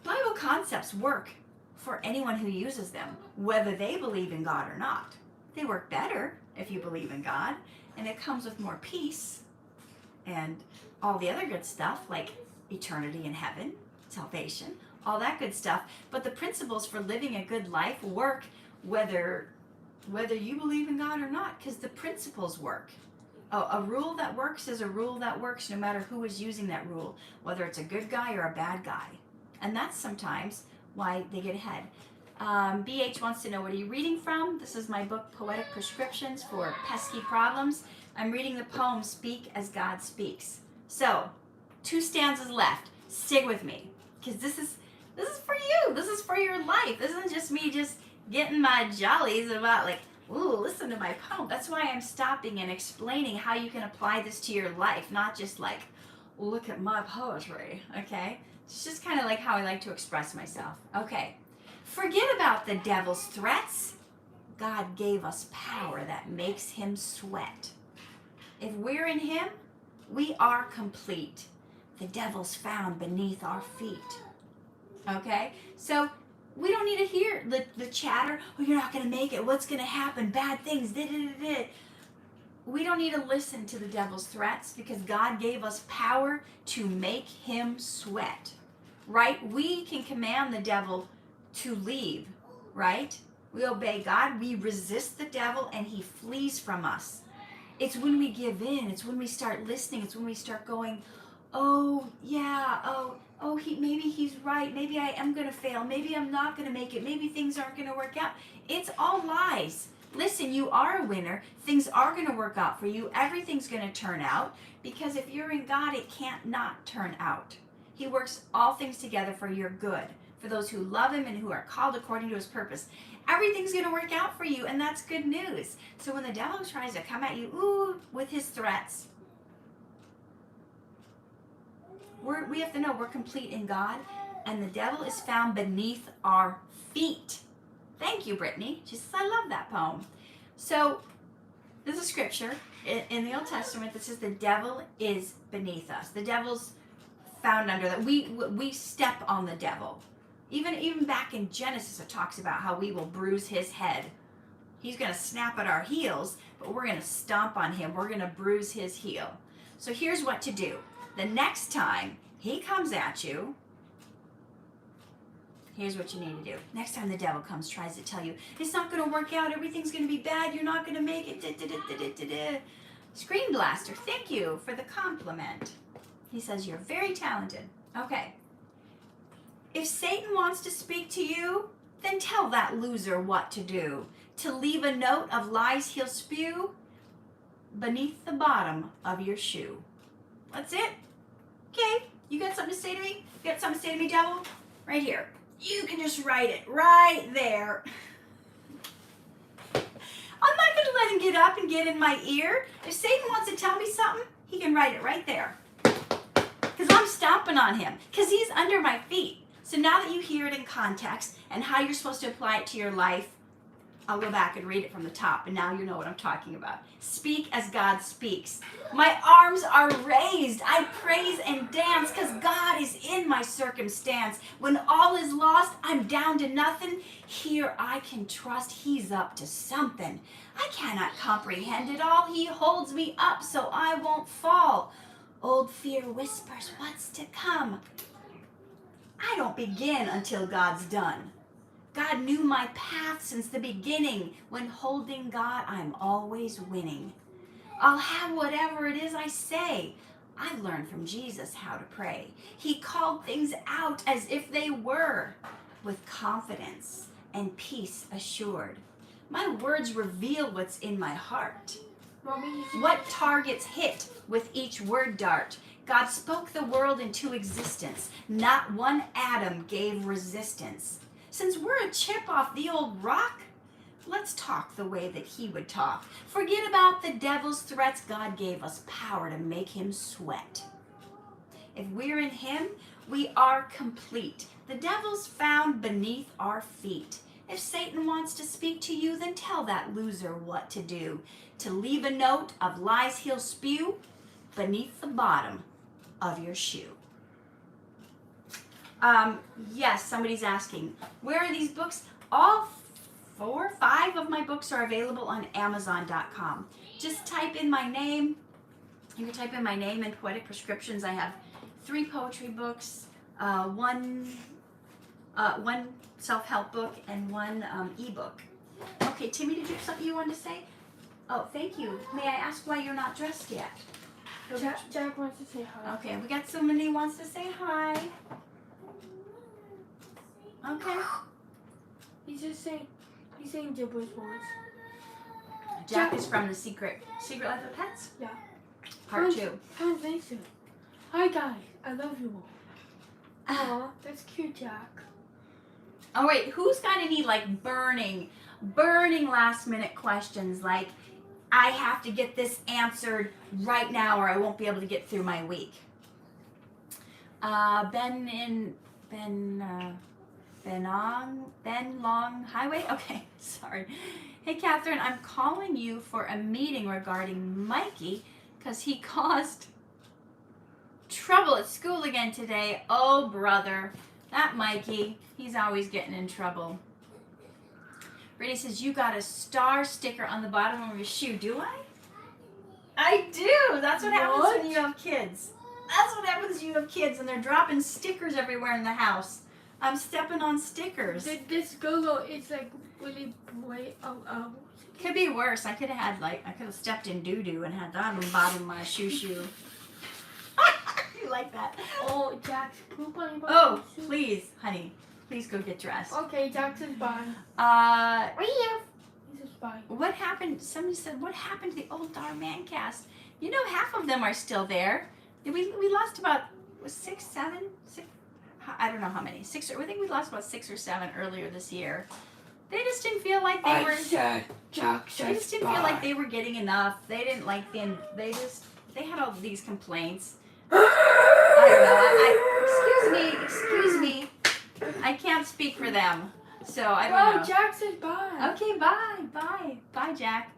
Bible concepts work for anyone who uses them, whether they believe in God or not. They work better if you believe in God, and it comes with more peace and all the other good stuff like eternity in heaven, salvation, all that good stuff. But the principles for living a good life work whether you believe in God or not, because the principles work. A rule that works is a rule that works no matter who is using that rule, whether it's a good guy or a bad guy. And that's sometimes why they get ahead. BH wants to know, what are you reading from? This is my book, Poetic Prescriptions for Pesky Problems. I'm reading the poem, Speak as God Speaks. So, 2 stanzas left. Stick with me, because this is for you. This is for your life. This isn't just me just getting my jollies about like, ooh, listen to my poem. That's why I'm stopping and explaining how you can apply this to your life, not just like, look at my poetry, okay? It's just kind of like how I like to express myself. Okay, forget about the devil's threats. God gave us power that makes him sweat. If we're in him, we are complete. The devil's found beneath our feet. Okay, so we don't need to hear the chatter, oh, you're not going to make it, what's going to happen, bad things, We don't need to listen to the devil's threats because God gave us power to make him sweat, right? We can command the devil to leave, right? We obey God, we resist the devil, and he flees from us. It's when we give in, it's when we start listening, it's when we start going, oh, yeah, maybe he's right, maybe I am going to fail, maybe I'm not going to make it, maybe things aren't going to work out. It's all lies. Listen, you are a winner. Things are going to work out for you. Everything's going to turn out, because if you're in God, it can't not turn out. He works all things together for your good, for those who love him and who are called according to his purpose. Everything's going to work out for you, and that's good news. So when the devil tries to come at you, with his threats, we have to know we're complete in God, and the devil is found beneath our feet. Thank you, Brittany. She says, I love that poem. So there's a scripture in the Old Testament that says the devil is beneath us. The devil's found under that. We step on the devil. Even back in Genesis, it talks about how we will bruise his head. He's going to snap at our heels, but we're going to stomp on him. We're going to bruise his heel. So here's what to do. The next time he comes at you, here's what you need to do. Next time the devil tries to tell you, it's not going to work out, everything's going to be bad, you're not going to make it, Screen Blaster, thank you for the compliment. He says you're very talented. Okay. If Satan wants to speak to you, then tell that loser what to do. To leave a note of lies he'll spew beneath the bottom of your shoe. That's it. Okay, you got something to say to me? You got something to say to me, devil? Right here. You can just write it right there. I'm not going to let him get up and get in my ear. If Satan wants to tell me something, he can write it right there. Because I'm stomping on him. Because he's under my feet. So now that you hear it in context and how you're supposed to apply it to your life, I'll go back and read it from the top, and now you know what I'm talking about. Speak as God speaks. My arms are raised. I praise and dance because God is in my circumstance. When all is lost, I'm down to nothing. Here I can trust he's up to something. I cannot comprehend it all. He holds me up so I won't fall. Old fear whispers what's to come. I don't begin until God's done. God knew my path since the beginning. When holding God, I'm always winning. I'll have whatever it is I say. I've learned from Jesus how to pray. He called things out as if they were, with confidence and peace assured. My words reveal what's in my heart. What targets hit with each word dart. God spoke the world into existence. Not one atom gave resistance. Since we're a chip off the old rock, let's talk the way that he would talk. Forget about the devil's threats. God gave us power to make him sweat. If we're in him, we are complete. The devil's found beneath our feet. If Satan wants to speak to you, then tell that loser what to do. To leave a note of lies he'll spew beneath the bottom of your shoe. Yes, somebody's asking, where are these books? All 4, 5 of my books are available on Amazon.com. Just type in my name. You can type in my name and Poetic Prescriptions. I have 3 poetry books, one self-help book, and 1 ebook. Okay, Timmy, did you have something you wanted to say? Oh, thank you. May I ask why you're not dressed yet? Jack wants to say hi. Okay, we got somebody who wants to say hi. Okay. He's saying gibberish words. Jack is from the Secret Life of Pets? Yeah. Part 2. Translation. Hi guys, I love you all. Aw, that's cute, Jack. Oh wait, who's got any like burning last minute questions like I have to get this answered right now or I won't be able to get through my week? Ben Long Highway? Okay, sorry. Hey Catherine, I'm calling you for a meeting regarding Mikey because he caused trouble at school again today. Oh brother, that Mikey, he's always getting in trouble. Brittany says, you got a star sticker on the bottom of your shoe. Do I? I do. That's what happens when you have kids. That's what happens when you have kids and they're dropping stickers everywhere in the house. I'm stepping on stickers. This go is like really way Could be worse. I could have stepped in doo-doo and had that on the bottom of my shoe. You like that? Oh, Jack's poop on your Oh, please, honey. Please go get dressed. Okay, Jack says bye. He says bye. What happened? Somebody said, what happened to the old Darman cast? You know, half of them are still there. We lost about 6, 7, 6. I don't know how many. 6. I think we lost about 6 or 7 earlier this year. They just didn't feel like they were. Jack They just didn't feel like they were getting enough. They didn't like the. They had all these complaints. I don't know. Excuse me. I can't speak for them, so I don't know. Oh, Jack says bye. Okay, bye, Jack.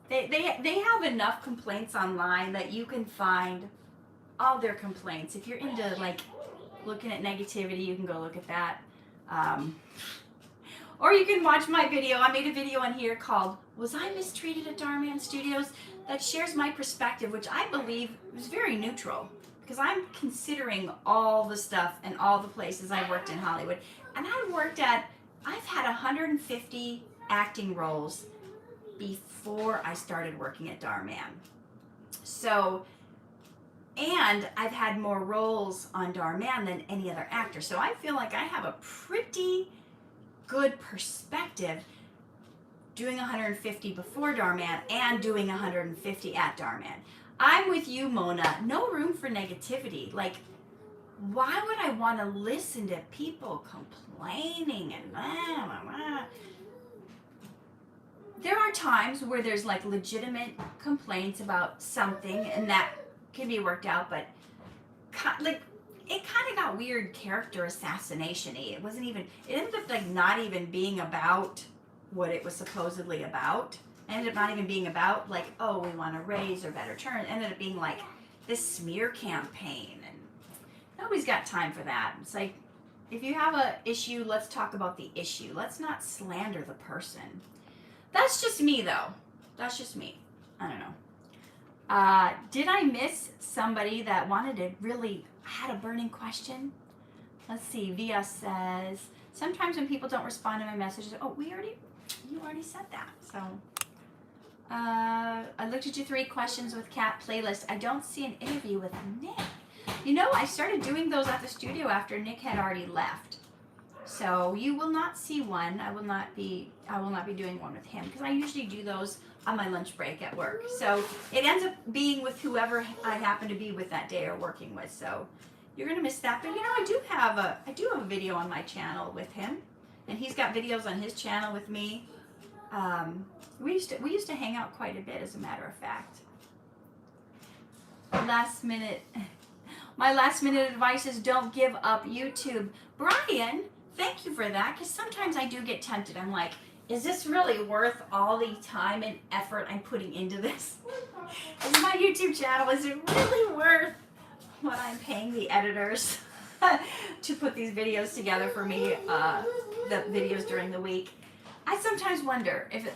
They have enough complaints online that you can find all their complaints. If you're into like looking at negativity, you can go look at that. Or you can watch my video. I made a video on here called "Was I Mistreated at Darman Studios?" that shares my perspective, which I believe is very neutral. Because I'm considering all the stuff and all the places I worked in Hollywood. And I've had 150 acting roles before I started working at Darman. So, and I've had more roles on Darman than any other actor. So I feel like I have a pretty good perspective doing 150 before Darman and doing 150 at Darman. I'm with you, Mona. No room for negativity. Like, why would I want to listen to people complaining and blah, blah, blah? There are times where there's like legitimate complaints about something and that can be worked out, but like it kind of got weird character assassination-y. It ended up like not even being about what it was supposedly about. Ended up not even being about like, oh, we want to raise or better turn. It ended up being like this smear campaign, and nobody's got time for that. It's like, if you have a issue, let's talk about the issue. Let's not slander the person. That's just me, though. That's just me. I don't know. Did I miss somebody that had a burning question? Let's see. Via says, sometimes when people don't respond to my messages, you already said that, so. I looked at your 3 questions with Kat playlist. I don't see an interview with Nick. You know, I started doing those at the studio after Nick had already left. So you will not see one. I will not be doing one with him because I usually do those on my lunch break at work. So it ends up being with whoever I happen to be with that day or working with. So you're gonna miss that. But you know, I do have a video on my channel with him, and he's got videos on his channel with me. We used to hang out quite a bit, as a matter of fact. last minute. My last minute advice is don't give up YouTube. Brian, thank you for that, because sometimes I do get tempted. I'm like, is this really worth all the time and effort I'm putting into this? Is my YouTube channel, is it really worth what I'm paying the editors to put these videos together for me, the videos during the week? I sometimes wonder if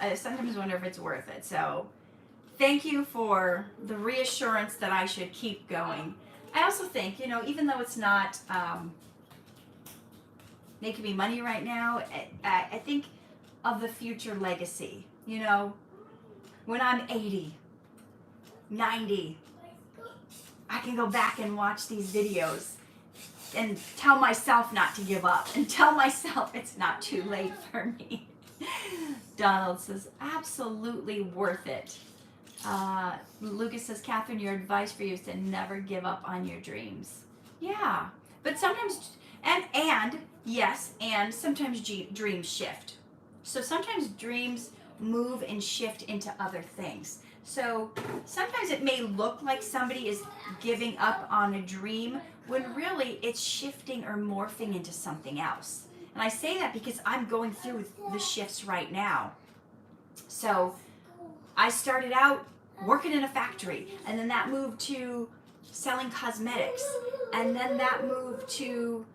it's worth it. So thank you for the reassurance that I should keep going. I also think, even though it's not making me money right now, I think of the future legacy. When I'm 80, 90, I can go back and watch these videos and tell myself not to give up and tell myself it's not too late for me. Donald says, absolutely worth it. Lucas says, Catherine, your advice for you is to never give up on your dreams. Yeah, but sometimes, and sometimes dreams shift. So sometimes dreams move and shift into other things. So sometimes it may look like somebody is giving up on a dream when really it's shifting or morphing into something else. And I say that because I'm going through the shifts right now. So I started out working in a factory, and then that moved to selling cosmetics, and then that moved to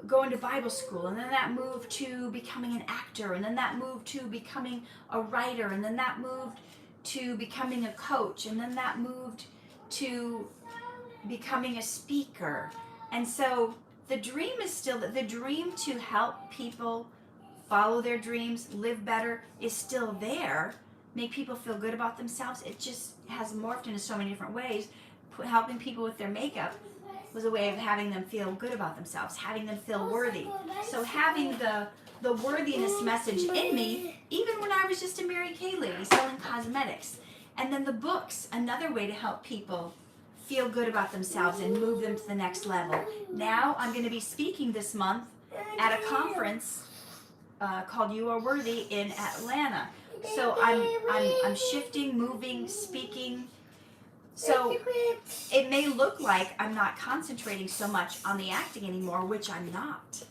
going to Bible school, and then that moved to becoming an actor, and then that moved to becoming a writer, and then that moved to becoming a coach, and then that moved to becoming a speaker. And so the dream is still, the dream to help people follow their dreams, live better, is still there. Make people feel good about themselves. It just has morphed into so many different ways. Helping people with their makeup was a way of having them feel good about themselves, having them feel worthy. So having the worthiness message in me, even when I was just a Mary Kay lady selling cosmetics. And then the books, another way to help people feel good about themselves and move them to the next level. Now I'm going to be speaking this month at a conference called You Are Worthy in Atlanta. So I'm shifting, moving, speaking. So it may look like I'm not concentrating so much on the acting anymore, which I'm not.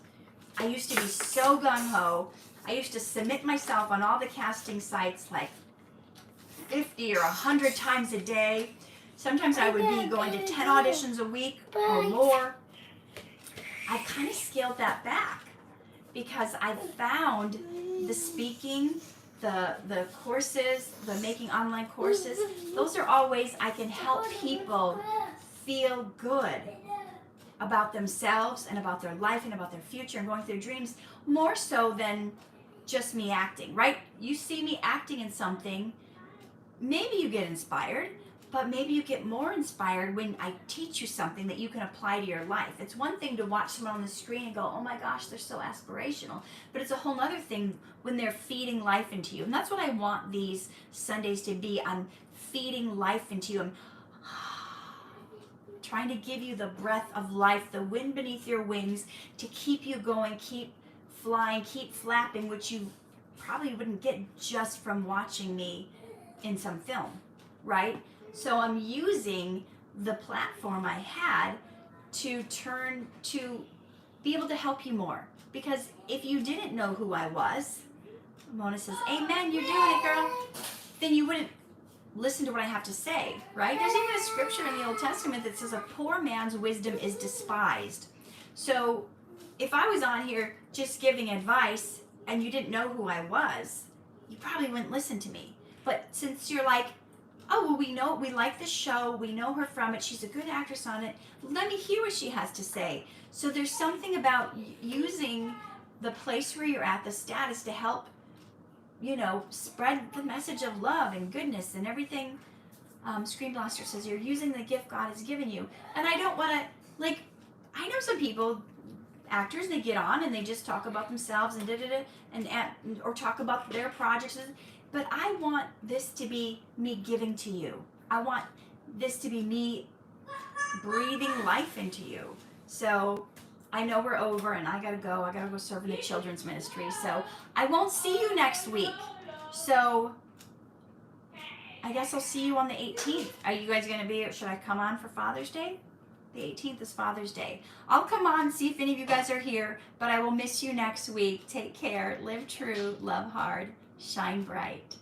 I used to be so gung-ho. I used to submit myself on all the casting sites like 50 or 100 times a day. Sometimes I would be going to 10 auditions a week or more. I kind of scaled that back because I found the speaking, the courses, the making online courses, those are all ways I can help people feel good about themselves and about their life and about their future and going through their dreams, more so than just me acting, right? You see me acting in something, maybe you get inspired, but maybe you get more inspired when I teach you something that you can apply to your life. It's one thing to watch someone on the screen and go, oh my gosh, they're so aspirational. But it's a whole other thing when they're feeding life into you. And that's what I want these Sundays to be. I'm feeding life into you. I'm trying to give you the breath of life, the wind beneath your wings to keep you going, keep flying, keep flapping, which you probably wouldn't get just from watching me in some film, right? So I'm using the platform I had to be able to help you more. Because if you didn't know who I was, Mona says, amen, you're doing it, girl, then you wouldn't listen to what I have to say, right? There's even a scripture in the Old Testament that says a poor man's wisdom is despised. So if I was on here just giving advice and you didn't know who I was, you probably wouldn't listen to me. But since you're like, oh, well, we like the show, we know her from it, she's a good actress on it, let me hear what she has to say. So there's something about using the place where you're at, the status, to help, spread the message of love and goodness and everything. Screen Blaster says, you're using the gift God has given you. And I don't want to, I know some people, actors, they get on and they just talk about themselves and or talk about their projects. But I want this to be me giving to you. I want this to be me breathing life into you. So I know we're over and I gotta go serve in the children's ministry. So I won't see you next week. So I guess I'll see you on the 18th. Are you guys going to be, should I come on for Father's Day? The 18th is Father's Day. I'll come on, see if any of you guys are here, but I will miss you next week. Take care. Live true. Love hard. Shine bright.